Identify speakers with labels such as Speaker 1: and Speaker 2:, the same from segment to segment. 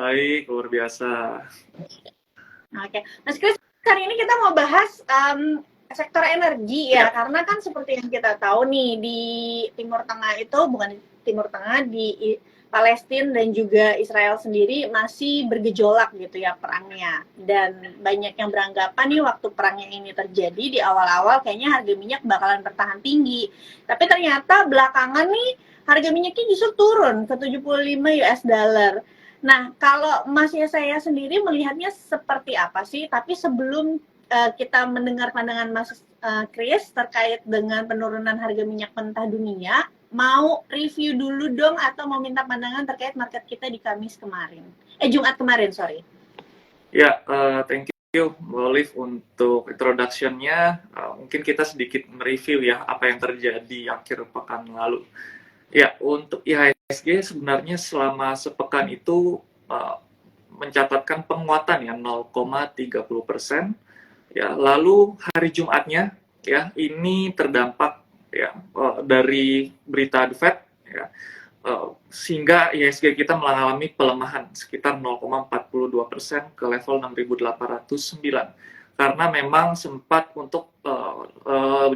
Speaker 1: Baik, luar biasa.
Speaker 2: Oke, Mas Kris, hari ini kita mau bahas sektor energi ya, karena kan seperti yang kita tahu nih di Timur Tengah itu, bukan di Timur Tengah, di Palestina dan juga Israel sendiri masih bergejolak gitu ya perangnya. Dan banyak yang beranggapan nih waktu perangnya ini terjadi di awal-awal kayaknya harga minyak bakalan bertahan tinggi. Tapi ternyata belakangan nih harga minyaknya justru turun ke 75 US dollar. Nah, kalau Masnya saya sendiri melihatnya seperti apa sih? Tapi sebelum kita mendengar pandangan Mas Kris terkait dengan penurunan harga minyak mentah dunia, mau review dulu dong atau mau minta pandangan terkait market kita di Jumat kemarin, sorry.
Speaker 1: Ya, thank you, Mbak Olive, untuk introduction-nya. Mungkin kita sedikit mereview ya apa yang terjadi akhir pekan lalu. Ya, untuk IHSG sebenarnya selama sepekan itu mencatatkan penguatan ya 0,30%. Ya, lalu hari Jumatnya ya ini terdampak ya dari berita The Fed ya. Sehingga IHSG kita mengalami pelemahan sekitar 0,42% ke level 6.809 karena memang sempat untuk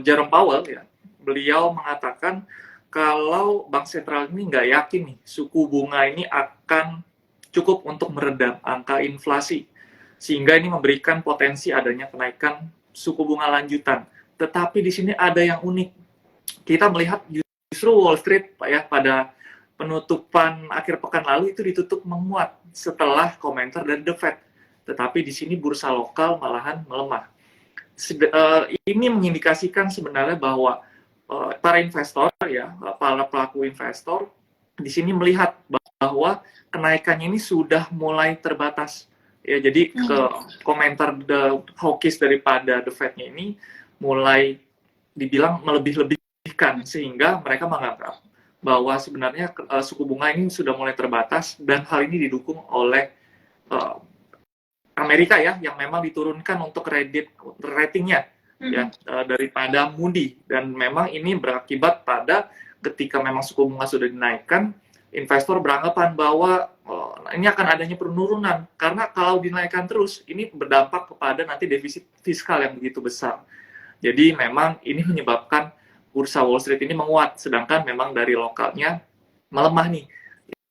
Speaker 1: Jerome Powell ya, beliau mengatakan kalau bank sentral ini nggak yakin nih suku bunga ini akan cukup untuk meredam angka inflasi, sehingga ini memberikan potensi adanya kenaikan suku bunga lanjutan. Tetapi di sini ada yang unik, kita melihat justru Wall Street ya pada penutupan akhir pekan lalu itu ditutup menguat setelah komentar dari The Fed. Tetapi di sini bursa lokal malahan melemah. Ini mengindikasikan sebenarnya bahwa para investor ya, para pelaku investor di sini melihat bahwa kenaikannya ini sudah mulai terbatas. Ya, jadi komentar hawkish daripada The Fed-nya ini mulai dibilang melebih-lebihkan, sehingga mereka menganggap bahwa sebenarnya suku bunga ini sudah mulai terbatas, dan hal ini didukung oleh Amerika ya, yang memang diturunkan untuk ratingnya ya daripada Moody, dan memang ini berakibat pada ketika memang suku bunga sudah dinaikkan, investor beranggapan bahwa ini akan adanya penurunan, karena kalau dinaikkan terus ini berdampak kepada nanti defisit fiskal yang begitu besar. Jadi memang ini menyebabkan bursa Wall Street ini menguat, sedangkan memang dari lokalnya melemah nih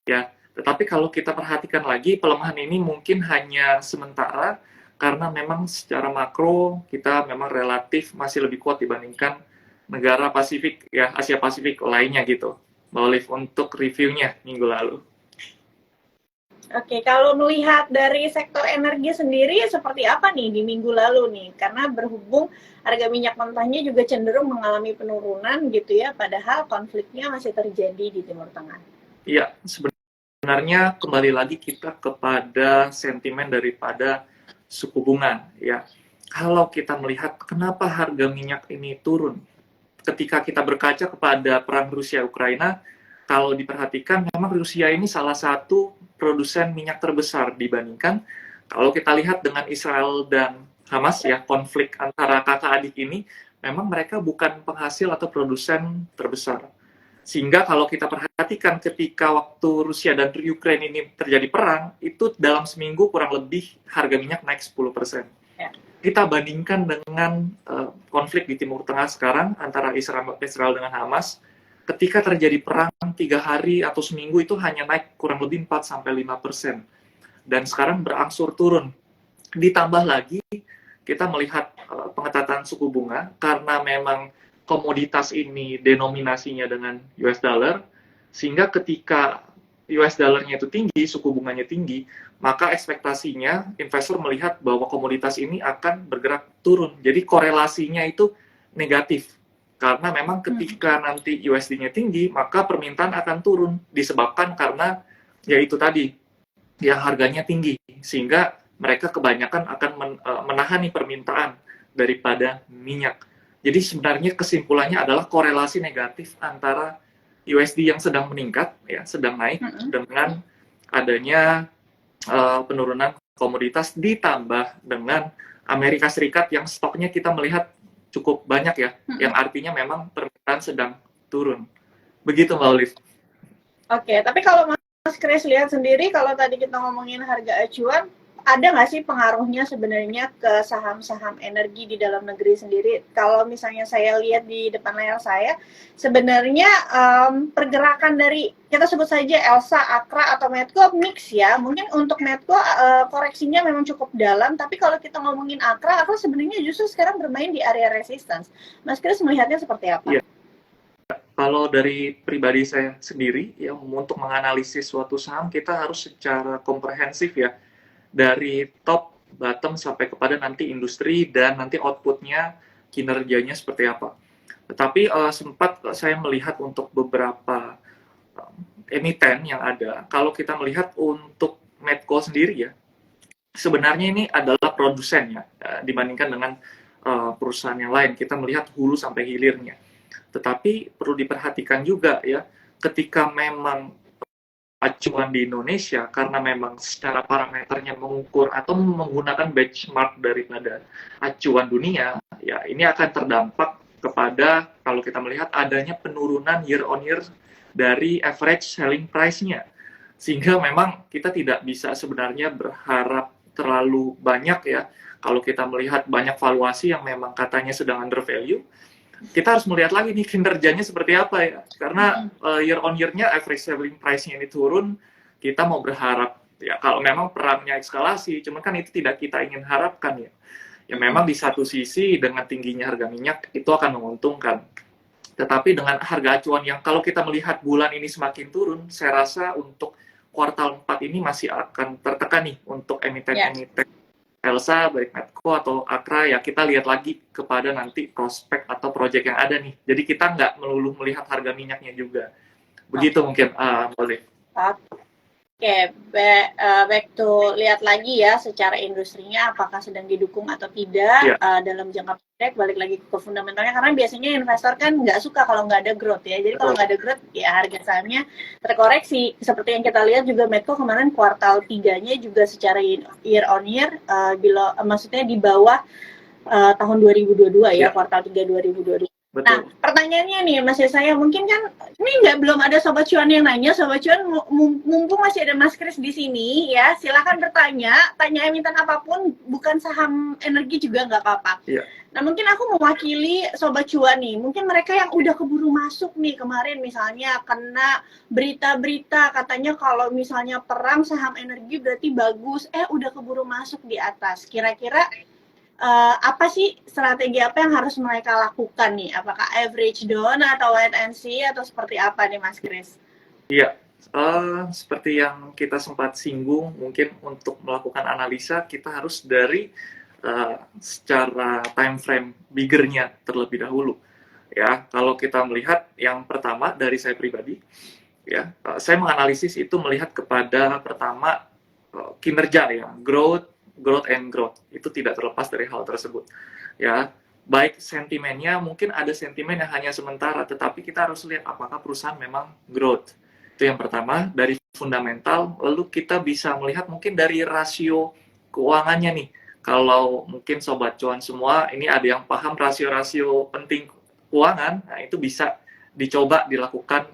Speaker 1: ya. Tetapi kalau kita perhatikan lagi, pelemahan ini mungkin hanya sementara, karena memang secara makro kita memang relatif masih lebih kuat dibandingkan negara Pasifik ya, Asia Pasifik lainnya gitu. Mbak Olive, untuk reviewnya minggu lalu.
Speaker 2: Oke, kalau melihat dari sektor energi sendiri seperti apa nih di minggu lalu nih? Karena berhubung harga minyak mentahnya juga cenderung mengalami penurunan gitu ya, padahal konfliknya masih terjadi di Timur Tengah.
Speaker 1: Iya, sebenarnya kembali lagi kita kepada sentimen daripada suku bunga ya. Kalau kita melihat kenapa harga minyak ini turun, ketika kita berkaca kepada perang Rusia-Ukraina, kalau diperhatikan memang Rusia ini salah satu produsen minyak terbesar dibandingkan kalau kita lihat dengan Israel dan Hamas ya, konflik antara kakak adik ini, memang mereka bukan penghasil atau produsen terbesar. Sehingga kalau kita perhatikan ketika waktu Rusia dan Ukraina ini terjadi perang, itu dalam seminggu kurang lebih harga minyak naik 10%.
Speaker 2: Ya.
Speaker 1: Kita bandingkan dengan konflik di Timur Tengah sekarang antara Israel dengan Hamas, ketika terjadi perang 3 hari atau seminggu itu hanya naik kurang lebih 4-5%. Dan sekarang berangsur turun. Ditambah lagi kita melihat pengetatan suku bunga, karena memang komoditas ini denominasinya dengan US dollar, sehingga ketika US dollar-nya itu tinggi, suku bunganya tinggi, maka ekspektasinya investor melihat bahwa komoditas ini akan bergerak turun. Jadi korelasinya itu negatif. Karena memang ketika nanti USD-nya tinggi, maka permintaan akan turun, disebabkan karena ya itu tadi, yang harganya tinggi, sehingga mereka kebanyakan akan menahani permintaan daripada minyak. Jadi sebenarnya kesimpulannya adalah korelasi negatif antara USD yang sedang meningkat, ya, sedang naik, dengan adanya penurunan komoditas, ditambah dengan Amerika Serikat yang stoknya kita melihat cukup banyak ya, yang artinya memang permintaan sedang turun. Begitu Mbak Olive.
Speaker 2: Oke, tapi kalau Mas Kris lihat sendiri kalau tadi kita ngomongin harga acuan, ada nggak sih pengaruhnya sebenarnya ke saham-saham energi di dalam negeri sendiri? Kalau misalnya saya lihat di depan layar saya, sebenarnya pergerakan dari kita sebut saja Elsa, Akra atau Medco mix ya. Mungkin untuk Medco koreksinya memang cukup dalam, tapi kalau kita ngomongin Akra sebenarnya justru sekarang bermain di area resistance. Mas Kris melihatnya seperti apa?
Speaker 1: Iya. Kalau dari pribadi saya sendiri, ya untuk menganalisis suatu saham kita harus secara komprehensif ya, dari top, bottom sampai kepada nanti industri dan nanti outputnya, kinerjanya seperti apa. Tetapi sempat saya melihat untuk beberapa emiten yang ada, kalau kita melihat untuk Medco sendiri ya, sebenarnya ini adalah produsen ya, dibandingkan dengan perusahaan yang lain. Kita melihat hulu sampai hilirnya. Tetapi perlu diperhatikan juga ya, ketika memang acuan di Indonesia, karena memang secara parameternya mengukur atau menggunakan benchmark daripada acuan dunia, ya ini akan terdampak kepada, kalau kita melihat adanya penurunan year on year dari average selling price-nya. Sehingga memang kita tidak bisa sebenarnya berharap terlalu banyak ya, kalau kita melihat banyak valuasi yang memang katanya sedang undervalue, kita harus melihat lagi nih kinerjanya seperti apa ya. Karena year on year-nya average selling price-nya ini turun, kita mau berharap ya kalau memang perangnya eskalasi, cuman kan itu tidak kita ingin harapkan ya. Ya memang di satu sisi dengan tingginya harga minyak itu akan menguntungkan. Tetapi dengan harga acuan yang kalau kita melihat bulan ini semakin turun, saya rasa untuk kuartal 4 ini masih akan tertekan nih untuk emiten-emiten Elsa, baik Medco atau Akra, ya kita lihat lagi kepada nanti prospek atau proyek yang ada nih. Jadi kita nggak melulu melihat harga minyaknya juga. Begitu mungkin, boleh.
Speaker 2: Oke, back to lihat lagi ya secara industrinya apakah sedang didukung atau tidak dalam jangka pendek, balik lagi ke fundamentalnya karena biasanya investor kan nggak suka kalau nggak ada growth ya. Jadi kalau nggak ada growth ya harga sahamnya terkoreksi. Seperti yang kita lihat juga Medco kemarin kuartal 3-nya juga secara year on year maksudnya di bawah tahun 2022 ya, kuartal 3 2022.
Speaker 1: Betul.
Speaker 2: Nah, pertanyaannya nih, Mas saya mungkin kan ini belum ada Sobat Cuan yang nanya. Sobat Cuan, mumpung masih ada Mas Kris di sini, ya silakan bertanya, tanya emiten apapun, bukan saham energi juga nggak apa-apa.
Speaker 1: Yeah.
Speaker 2: Nah, mungkin aku mewakili Sobat Cuan nih, mungkin mereka yang udah keburu masuk nih kemarin misalnya kena berita-berita katanya kalau misalnya perang saham energi berarti bagus, udah keburu masuk di atas. Kira-kira apa sih strategi apa yang harus mereka lakukan nih? Apakah average down atau wait and see atau seperti apa nih Mas Kris?
Speaker 1: Iya, seperti yang kita sempat singgung, mungkin untuk melakukan analisa kita harus dari secara time frame bigger-nya terlebih dahulu. Ya, kalau kita melihat yang pertama dari saya pribadi, ya saya menganalisis itu melihat kepada pertama kinerja ya, growth and growth itu tidak terlepas dari hal tersebut ya. Baik sentimennya, mungkin ada sentimen yang hanya sementara, tetapi kita harus lihat apakah perusahaan memang growth. Itu yang pertama dari fundamental. Lalu kita bisa melihat mungkin dari rasio keuangannya nih. Kalau mungkin Sobat Cuan semua ini ada yang paham rasio-rasio penting keuangan, nah itu bisa dicoba dilakukan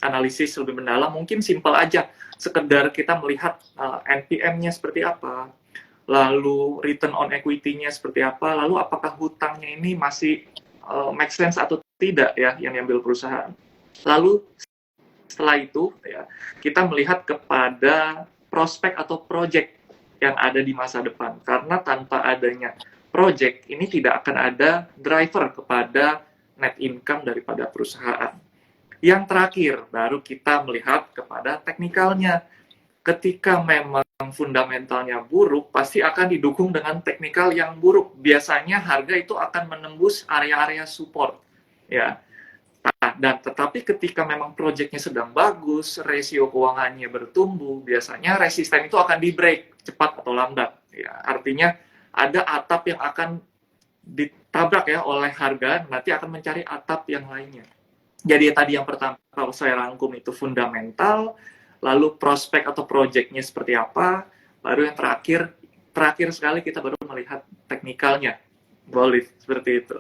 Speaker 1: analisis lebih mendalam. Mungkin simpel aja, sekedar kita melihat NPM-nya seperti apa, lalu return on equity-nya seperti apa, lalu apakah hutangnya ini masih make sense atau tidak ya yang diambil perusahaan. Lalu setelah itu ya kita melihat kepada prospek atau project yang ada di masa depan, karena tanpa adanya project ini tidak akan ada driver kepada net income daripada perusahaan. Yang terakhir baru kita melihat kepada teknikalnya. Ketika memang fundamentalnya buruk, pasti akan didukung dengan teknikal yang buruk. Biasanya harga itu akan menembus area-area support, ya. Nah, dan tetapi ketika memang proyeknya sedang bagus, rasio keuangannya bertumbuh, biasanya resisten itu akan di-break cepat atau lambat. Ya, artinya ada atap yang akan ditabrak ya oleh harga, nanti akan mencari atap yang lainnya. Jadi tadi yang pertama kalau saya rangkum itu fundamental, lalu prospek atau projectnya seperti apa, baru yang terakhir sekali kita baru melihat teknikalnya. Boleh seperti itu.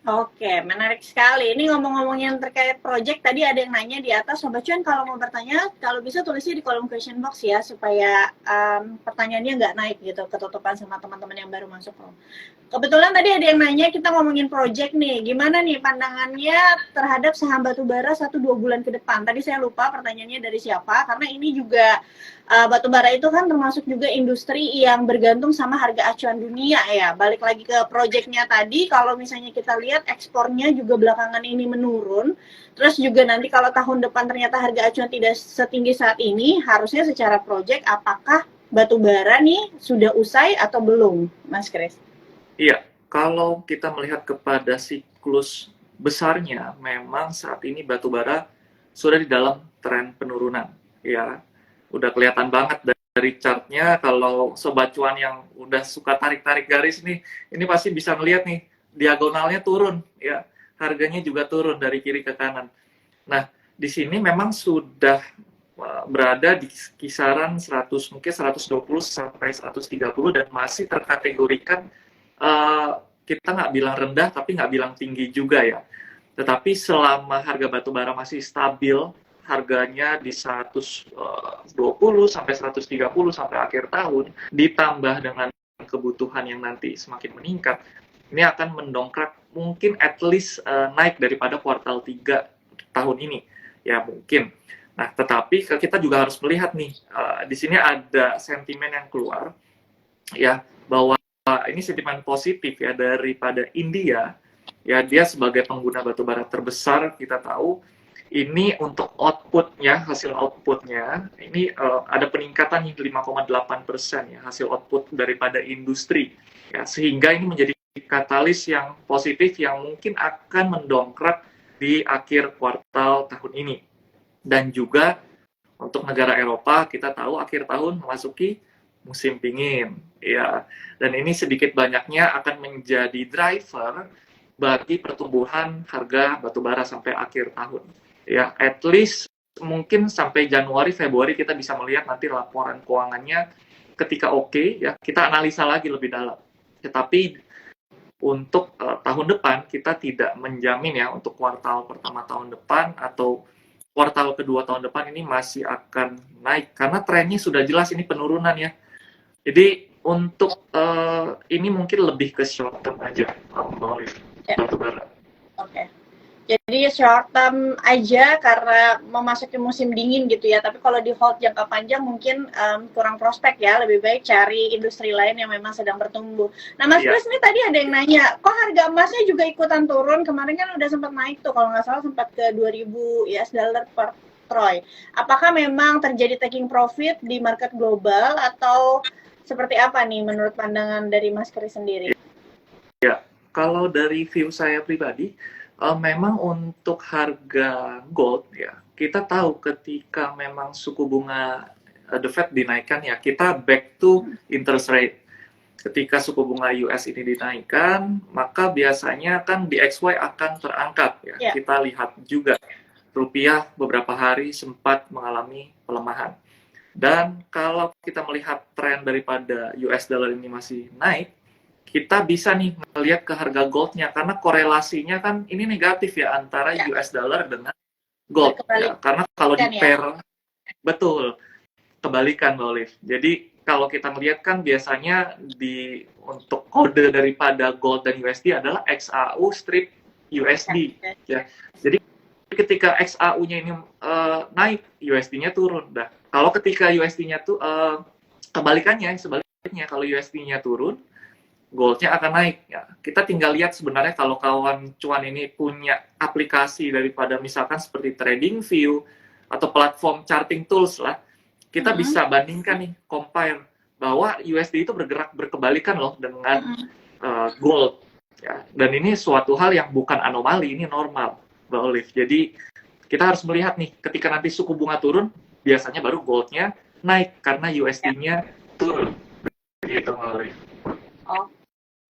Speaker 2: Oke, menarik sekali. Ini ngomong-ngomongin terkait project, tadi ada yang nanya di atas, Sobat Cuan kalau mau bertanya, kalau bisa tulisnya di kolom question box ya, supaya pertanyaannya nggak naik gitu, ketutupan sama teman-teman yang baru masuk. Kebetulan tadi ada yang nanya, kita ngomongin project nih, gimana nih pandangannya terhadap saham batubara 1-2 bulan ke depan? Tadi saya lupa pertanyaannya dari siapa, karena ini juga batubara itu kan termasuk juga industri yang bergantung sama harga acuan dunia ya. Balik lagi ke projectnya tadi, kalau misalnya kita lihat ekspornya juga belakangan ini menurun, terus juga nanti kalau tahun depan ternyata harga acuan tidak setinggi saat ini, harusnya secara project apakah batubara nih sudah usai atau belum, Mas Kris?
Speaker 1: Iya, kalau kita melihat kepada siklus besarnya, memang saat ini batubara sudah di dalam tren penurunan. Ya, udah kelihatan banget dari chartnya. Kalau sobat cuan yang udah suka tarik-tarik garis nih, ini pasti bisa melihat nih diagonalnya turun, ya, harganya juga turun dari kiri ke kanan. Nah, di sini memang sudah berada di kisaran 100, mungkin 120 sampai 130 dan masih terkategorikan kita nggak bilang rendah tapi nggak bilang tinggi juga ya. Tetapi selama harga batu bara masih stabil, harganya di 120 sampai 130 sampai akhir tahun, ditambah dengan kebutuhan yang nanti semakin meningkat, ini akan mendongkrak mungkin at least naik daripada kuartal 3 tahun ini. Ya mungkin. Nah, tetapi kita juga harus melihat nih, di sini ada sentimen yang keluar, ya, bahwa ini sentimen positif ya daripada India, ya dia sebagai pengguna batubara terbesar kita tahu, ini untuk outputnya, hasil outputnya, ini ada peningkatan 5,8% ya hasil output daripada industri, ya sehingga ini menjadi katalis yang positif yang mungkin akan mendongkrak di akhir kuartal tahun ini. Dan juga untuk negara Eropa kita tahu akhir tahun memasuki musim dingin, ya. Dan ini sedikit banyaknya akan menjadi driver bagi pertumbuhan harga batubara sampai akhir tahun. Ya, at least mungkin sampai Januari Februari kita bisa melihat nanti laporan keuangannya ketika oke, ya kita analisa lagi lebih dalam. Tetapi untuk tahun depan kita tidak menjamin ya untuk kuartal pertama tahun depan atau kuartal kedua tahun depan ini masih akan naik karena trennya sudah jelas ini penurunan ya. Jadi untuk ini mungkin lebih ke short term aja, batubara.
Speaker 2: Oke. Jadi short term aja karena memasuki musim dingin gitu ya. Tapi kalau di hold jangka panjang mungkin kurang prospek ya. Lebih baik cari industri lain yang memang sedang bertumbuh. Nah Mas Chris ini tadi ada yang nanya, kok harga emasnya juga ikutan turun? Kemarin kan udah sempat naik tuh, kalau nggak salah sempat ke 2.000 US dollar per troy. Apakah memang terjadi taking profit di market global atau seperti apa nih menurut pandangan dari Mas Chris sendiri?
Speaker 1: Ya, kalau dari view saya pribadi, memang untuk harga gold ya, kita tahu ketika memang suku bunga the Fed dinaikkan ya, kita back to interest rate. Ketika suku bunga US ini dinaikkan, maka biasanya kan DXY akan terangkat ya. Yeah. Kita lihat juga rupiah beberapa hari sempat mengalami pelemahan. Dan kalau kita melihat tren daripada US dollar ini masih naik, kita bisa nih melihat ke harga goldnya karena korelasinya kan ini negatif ya antara US dollar dengan gold ya. Karena kalau di pair betul kebalikan Mbak Olive. Jadi kalau kita melihat kan biasanya untuk kode daripada gold dan USD adalah XAU strip USD ya. Jadi ketika XAU-nya ini naik, USD-nya turun. Nah, kalau ketika USD-nya tuh kebalikannya, sebaliknya kalau USD-nya turun, goldnya akan naik. Ya, kita tinggal lihat sebenarnya kalau kawan cuan ini punya aplikasi daripada misalkan seperti TradingView atau platform charting tools lah, kita bisa bandingkan nih, compare bahwa USD itu bergerak berkebalikan loh dengan gold. Ya, dan ini suatu hal yang bukan anomali, ini normal, Mbak Olive. Jadi kita harus melihat nih, ketika nanti suku bunga turun, biasanya baru goldnya naik karena USD-nya turun. Begitu, Mbak Olive.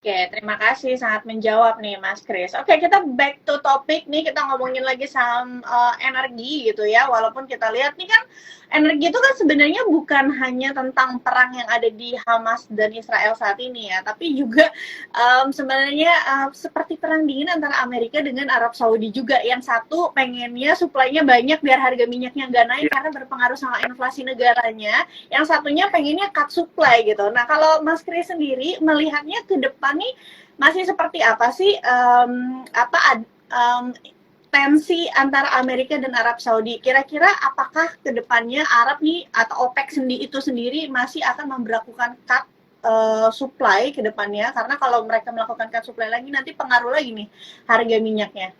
Speaker 2: Oke, terima kasih sangat menjawab nih Mas Kris. Oke, kita back to topic nih, kita ngomongin lagi saham energi gitu ya. Walaupun kita lihat nih kan energi itu kan sebenarnya bukan hanya tentang perang yang ada di Hamas dan Israel saat ini ya, tapi juga sebenarnya seperti perang dingin antara Amerika dengan Arab Saudi juga. Yang satu pengennya suplainya banyak biar harga minyaknya nggak naik
Speaker 1: Ya,
Speaker 2: karena berpengaruh sama inflasi negaranya, yang satunya pengennya cut supply gitu. Nah, kalau Mas Kris sendiri melihatnya ke depan nih masih seperti apa sih tensi antara Amerika dan Arab Saudi? Kira-kira apakah ke depannya Arab nih atau OPEC itu sendiri masih akan memberlakukan cut supply ke depannya? Karena kalau mereka melakukan cut supply lagi nanti pengaruh lagi nih harga minyaknya.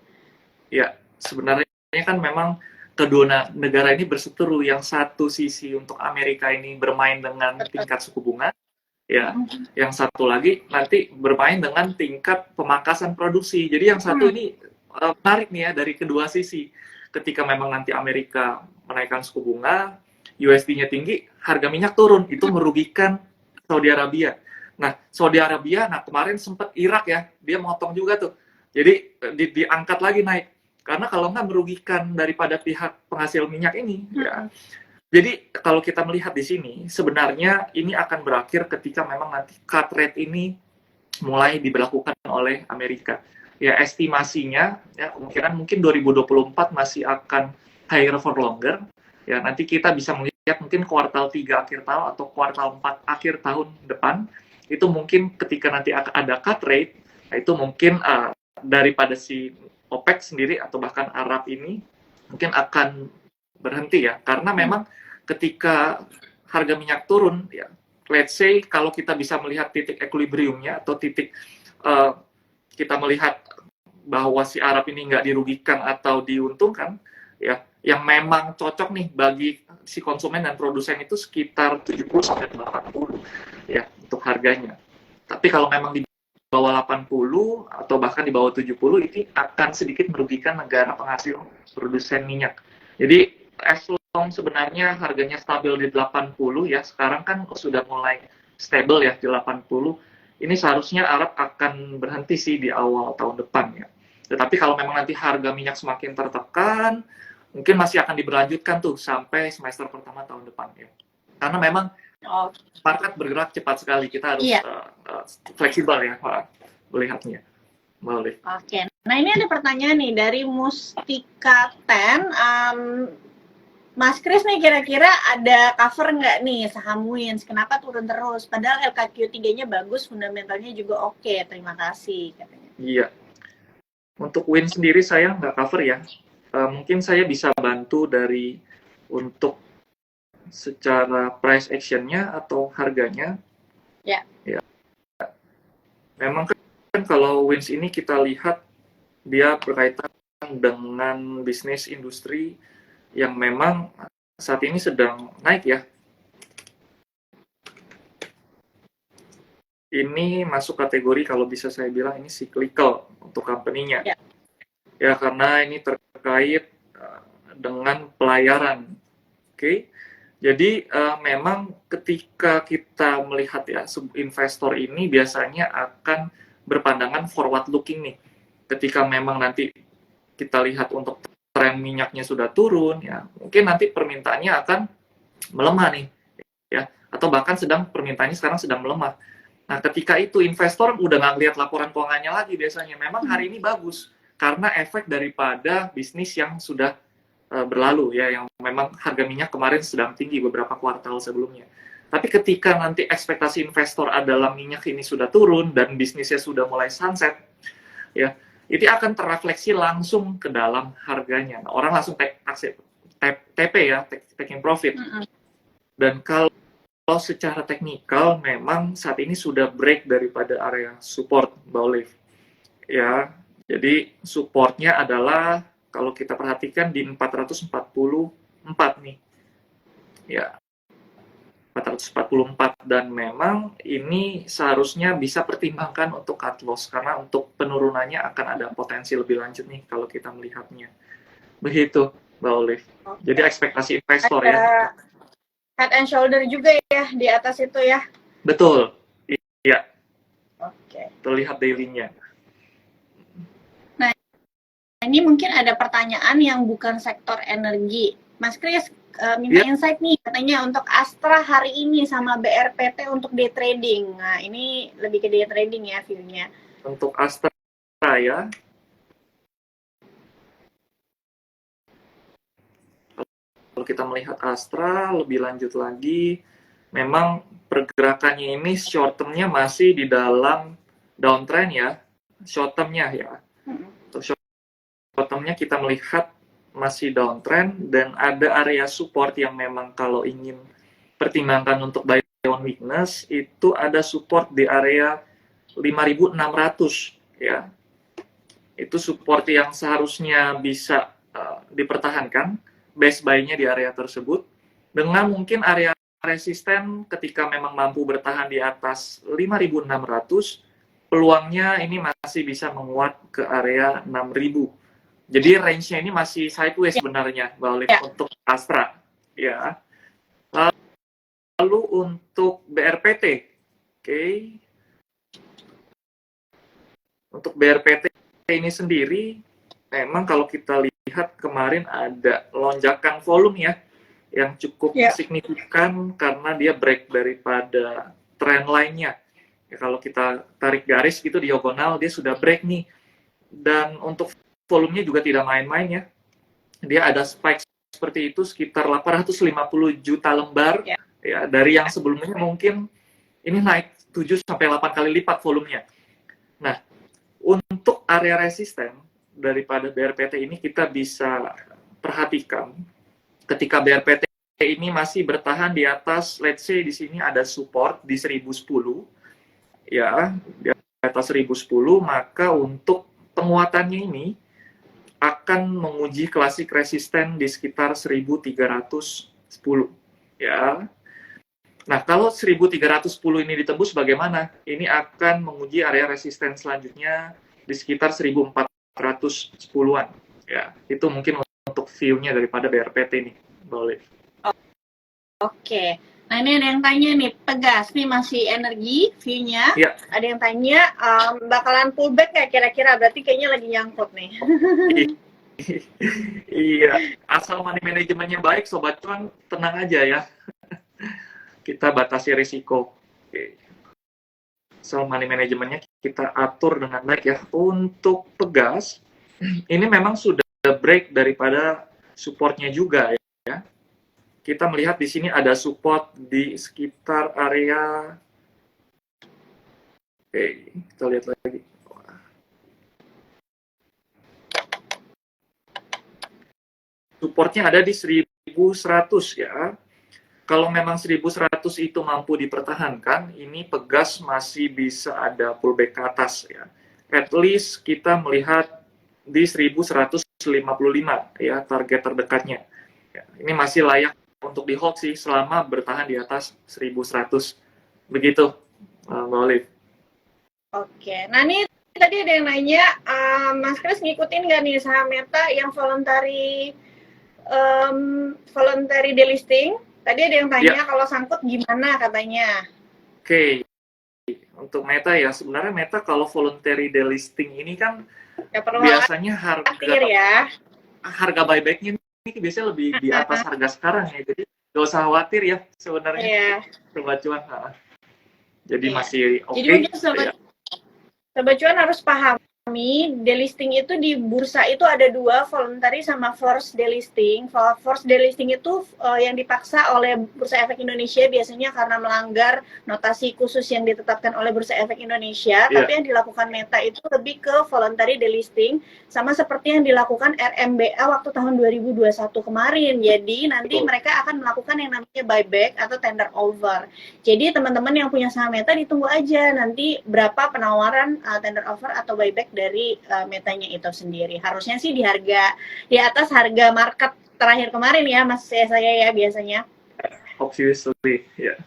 Speaker 1: ya, sebenarnya kan memang kedua negara ini berseteru. Yang satu sisi untuk Amerika ini bermain dengan tingkat suku bunga, ya. Yang satu lagi nanti bermain dengan tingkat pemangkasan produksi. Jadi yang satu ini menarik nih ya dari kedua sisi. Ketika memang nanti Amerika menaikkan suku bunga, USD-nya tinggi, harga minyak turun, itu merugikan Saudi Arabia. Nah, Saudi Arabia, kemarin sempat Irak ya, dia motong juga tuh. Jadi diangkat lagi naik. Karena kalau nggak merugikan daripada pihak penghasil minyak ini, ya. Jadi kalau kita melihat di sini, sebenarnya ini akan berakhir ketika memang nanti cut rate ini mulai diberlakukan oleh Amerika. Ya, estimasinya, ya kemungkinan mungkin 2024 masih akan higher for longer. Ya, nanti kita bisa melihat mungkin kuartal 3 akhir tahun atau kuartal 4 akhir tahun depan, itu mungkin ketika nanti ada cut rate, itu mungkin daripada si OPEC sendiri atau bahkan Arab ini mungkin akan berhenti ya, karena memang ketika harga minyak turun ya, let's say kalau kita bisa melihat titik equilibriumnya atau titik kita melihat bahwa si Arab ini nggak dirugikan atau diuntungkan ya, yang memang cocok nih bagi si konsumen dan produsen itu sekitar 70 sampai 80 ya untuk harganya. Tapi kalau memang di bawah 80 atau bahkan di bawah 70 ini akan sedikit merugikan negara penghasil produsen minyak. Jadi as long sebenarnya harganya stabil di 80 ya, sekarang kan sudah mulai stable ya di 80. Ini seharusnya Arab akan berhenti sih di awal tahun depan ya. Tetapi kalau memang nanti harga minyak semakin tertekan, mungkin masih akan diberlanjutkan tuh sampai semester pertama tahun depan ya. Karena memang market bergerak cepat sekali, kita harus fleksibel ya melihatnya. Boleh.
Speaker 2: Oke, nah ini ada pertanyaan nih dari Mustika Ten. Mas Kris nih, kira-kira ada cover nggak nih saham Wins? Kenapa turun terus? Padahal LKQ3-nya bagus, fundamentalnya juga oke. Terima kasih, katanya.
Speaker 1: Iya. Untuk Wins sendiri saya nggak cover ya. Mungkin saya bisa bantu dari untuk secara price action-nya atau harganya.
Speaker 2: Ya.
Speaker 1: Memang kan kalau Wins ini kita lihat dia berkaitan dengan bisnis industri yang memang saat ini sedang naik ya. Ini masuk kategori kalau bisa saya bilang ini cyclical untuk company-nya. Ya, karena ini terkait dengan pelayaran. Oke. Jadi memang ketika kita melihat ya, investor ini biasanya akan berpandangan forward looking nih. Ketika memang nanti kita lihat untuk tren minyaknya sudah turun ya, mungkin nanti permintaannya akan melemah nih ya, atau bahkan permintaannya sekarang sedang melemah. Nah, ketika itu investor udah nggak lihat laporan keuangannya lagi biasanya. Memang hari ini bagus karena efek daripada bisnis yang sudah berlalu ya, yang memang harga minyak kemarin sedang tinggi beberapa kuartal sebelumnya. Tapi ketika nanti ekspektasi investor adalah minyak ini sudah turun dan bisnisnya sudah mulai sunset, ya, itu akan terrefleksi langsung ke dalam harganya. Nah, orang langsung TP ya, taking profit. Dan kalau secara teknikal memang saat ini sudah break daripada area support, Mbak Olive. Ya, jadi supportnya adalah kalau kita perhatikan di 444 nih. Ya, 444, dan memang ini seharusnya bisa pertimbangkan untuk cut loss karena untuk penurunannya akan ada potensi lebih lanjut nih kalau kita melihatnya. Begitu, Mbak Olive. Jadi ekspektasi investor ya.
Speaker 2: Head and shoulder juga ya di atas itu ya.
Speaker 1: Betul. Iya.
Speaker 2: Oke.
Speaker 1: terlihat daily-nya.
Speaker 2: Nah, ini mungkin ada pertanyaan yang bukan sektor energi. Mas Kris, minta insight nih, katanya untuk Astra hari ini sama BRPT untuk day trading. Nah, ini lebih ke day trading ya view-nya.
Speaker 1: Untuk Astra ya, kalau kita melihat Astra lebih lanjut lagi, memang pergerakannya ini short term-nya masih di dalam downtrend ya, short term-nya ya. Untuk short term-nya kita melihat masih downtrend dan ada area support yang memang kalau ingin pertimbangkan untuk buy on weakness itu ada support di area 5.600 ya. Itu support yang seharusnya bisa dipertahankan, base buy-nya di area tersebut, dengan mungkin area resisten ketika memang mampu bertahan di atas 5.600, peluangnya ini masih bisa menguat ke area 6.000. Jadi range-nya ini masih sideways sebenarnya, Mbak Olive, untuk Astra. Ya. Lalu untuk BRPT, oke. Untuk BRPT ini sendiri, memang kalau kita lihat kemarin ada lonjakan volume ya, yang cukup signifikan karena dia break daripada trend line-nya. Ya, kalau kita tarik garis gitu diagonal, dia sudah break nih. Dan untuk volumenya juga tidak main-main ya. Dia ada spike seperti itu sekitar 850 juta lembar ya, dari yang sebelumnya mungkin ini naik 7 sampai 8 kali lipat volumenya. Nah, untuk area resisten daripada BRPT ini kita bisa perhatikan ketika BRPT ini masih bertahan di atas, let's say di sini ada support di 1010 ya, di atas 1010, maka untuk penguatannya ini akan menguji klasik resisten di sekitar 1310 ya. Nah, kalau 1310 ini ditembus bagaimana? Ini akan menguji area resisten selanjutnya di sekitar 1410-an. Ya, itu mungkin untuk view-nya daripada BRPT ini. Boleh.
Speaker 2: Oke. Nah, ini ada yang tanya nih, Pegas nih masih energi view-nya.
Speaker 1: Ya.
Speaker 2: Ada yang tanya, bakalan pullback nggak kira-kira? Berarti kayaknya lagi nyangkut nih.
Speaker 1: Iya, asal money manajemennya baik, Sobat Cuan, tenang aja ya. Kita batasi risiko. Oke. So, money manajemennya kita atur dengan baik ya. Untuk Pegas, ini memang sudah break daripada supportnya juga ya. Kita melihat di sini ada support di sekitar area. Oke, kita lihat lagi. Supportnya ada di 1100 ya. Kalau memang 1100 itu mampu dipertahankan, ini Pegas masih bisa ada pullback ke atas ya. At least kita melihat di 1155 ya, target terdekatnya. Ya, ini masih layak untuk di hold sih selama bertahan di atas 1100. Begitu, Mbak Olive.
Speaker 2: Oke, nah ini tadi ada yang nanya, Mas Kris ngikutin nggak nih saham Meta yang voluntary delisting? Tadi ada yang tanya kalau sangkut gimana katanya.
Speaker 1: Oke, untuk Meta ya, sebenarnya Meta kalau voluntary delisting ini kan biasanya harga buybacknya ini biasanya lebih di atas harga sekarang ya, jadi nggak usah khawatir ya sebenarnya. Sobat Cuan. Jadi masih oke.
Speaker 2: Jadi mungkin Sobat Cuan harus pahami delisting itu di bursa itu ada dua, voluntary sama forced delisting. Forced delisting itu yang dipaksa oleh Bursa Efek Indonesia biasanya karena melanggar notasi khusus yang ditetapkan oleh Bursa Efek Indonesia. Tapi yang dilakukan Meta itu lebih ke voluntary delisting, sama seperti yang dilakukan RMBA waktu tahun 2021 kemarin. Jadi nanti mereka akan melakukan yang namanya buyback atau tender offer. Jadi teman-teman yang punya saham Meta ditunggu aja nanti berapa penawaran tender offer atau buyback dari Metanya itu sendiri. Harusnya sih di atas harga market terakhir kemarin ya, Mas saya ya biasanya.
Speaker 1: Obviously, ya.